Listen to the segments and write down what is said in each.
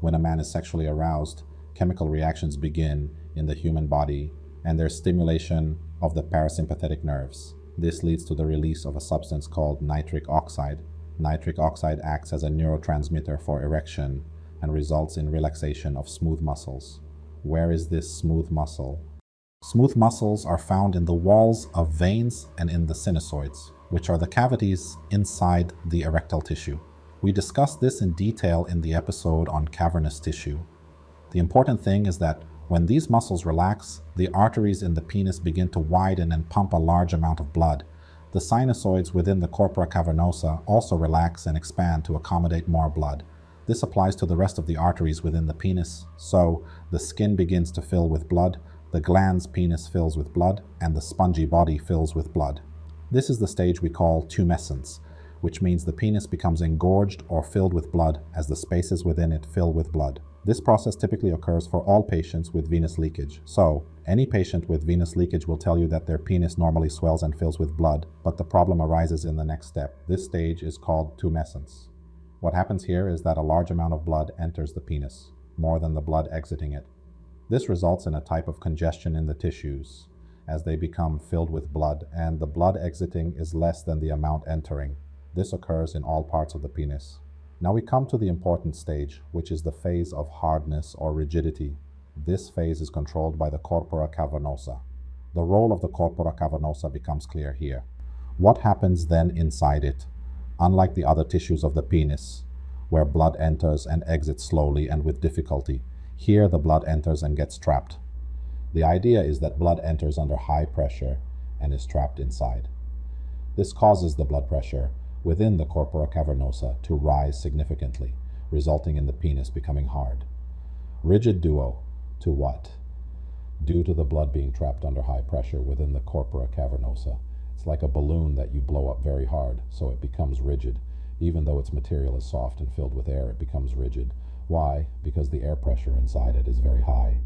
when a man is sexually aroused, chemical reactions begin in the human body and there's stimulation of the parasympathetic nerves. This leads to the release of a substance called nitric oxide. Nitric oxide acts as a neurotransmitter for erection and results in relaxation of smooth muscles. Where is this smooth muscle? Smooth muscles are found in the walls of veins and in the sinusoids, which are the cavities inside the erectile tissue. We discussed this in detail in the episode on cavernous tissue. The important thing is that when these muscles relax, the arteries in the penis begin to widen and pump a large amount of blood. The sinusoids within the corpora cavernosa also relax and expand to accommodate more blood. This applies to the rest of the arteries within the penis, so the skin begins to fill with blood, the glans penis fills with blood, and the spongy body fills with blood. This is the stage we call tumescence, which means the penis becomes engorged or filled with blood as the spaces within it fill with blood. This process typically occurs for all patients with venous leakage. So, any patient with venous leakage will tell you that their penis normally swells and fills with blood, but the problem arises in the next step. This stage is called tumescence. What happens here is that a large amount of blood enters the penis, more than the blood exiting it. This results in a type of congestion in the tissues as they become filled with blood, and the blood exiting is less than the amount entering. This occurs in all parts of the penis. Now we come to the important stage, which is the phase of hardness or rigidity. This phase is controlled by the corpora cavernosa. The role of the corpora cavernosa becomes clear here. What happens then inside it? Unlike the other tissues of the penis, where blood enters and exits slowly and with difficulty, here the blood enters and gets trapped. The idea is that blood enters under high pressure and is trapped inside. This causes the blood pressure within the corpora cavernosa to rise significantly, resulting in the penis becoming hard. Rigid due to what? Due to the blood being trapped under high pressure within the corpora cavernosa. It's like a balloon that you blow up very hard, so it becomes rigid. Even though its material is soft and filled with air, it becomes rigid. Why? Because the air pressure inside it is very high.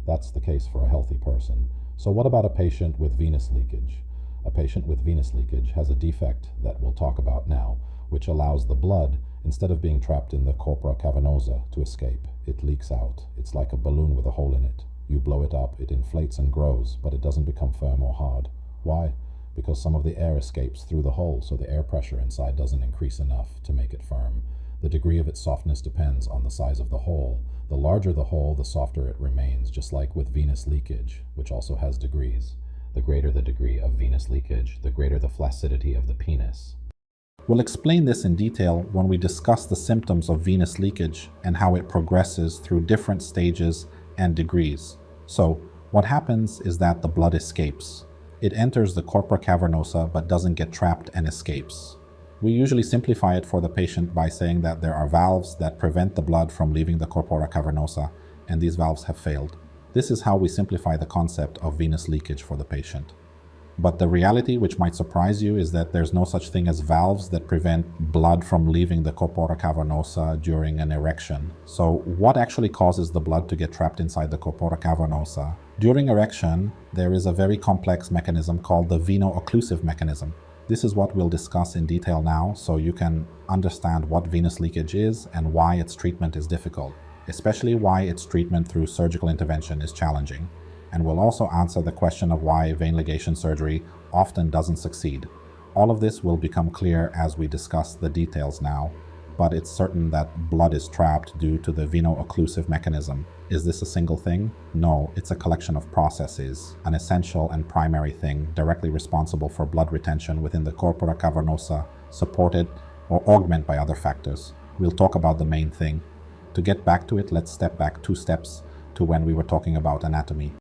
That's the case for a healthy person. So what about a patient with venous leakage? A patient with venous leakage has a defect that we'll talk about now, which allows the blood, instead of being trapped in the corpora cavernosa, to escape. It leaks out. It's like a balloon with a hole in it. You blow it up, it inflates and grows, but it doesn't become firm or hard. Why? Because some of the air escapes through the hole, so the air pressure inside doesn't increase enough to make it firm. The degree of its softness depends on the size of the hole. The larger the hole, the softer it remains, just like with venous leakage, which also has degrees. The greater the degree of venous leakage, the greater the flaccidity of the penis. We'll explain this in detail when we discuss the symptoms of venous leakage and how it progresses through different stages and degrees. So, what happens is that the blood escapes. It enters the corpora cavernosa but doesn't get trapped and escapes. We usually simplify it for the patient by saying that there are valves that prevent the blood from leaving the corpora cavernosa, and these valves have failed. This is how we simplify the concept of venous leakage for the patient. But the reality, which might surprise you, is that there's no such thing as valves that prevent blood from leaving the corpora cavernosa during an erection. So what actually causes the blood to get trapped inside the corpora cavernosa? During erection, there is a very complex mechanism called the veno-occlusive mechanism. This is what we'll discuss in detail now, so you can understand what venous leakage is and why its treatment is difficult, especially why its treatment through surgical intervention is challenging. And we'll also answer the question of why vein ligation surgery often doesn't succeed. All of this will become clear as we discuss the details now, but it's certain that blood is trapped due to the veno-occlusive mechanism. Is this a single thing? No, it's a collection of processes, an essential and primary thing directly responsible for blood retention within the corpora cavernosa, supported or augmented by other factors. We'll talk about the main thing. To get back to it, let's step back 2 steps to when we were talking about anatomy.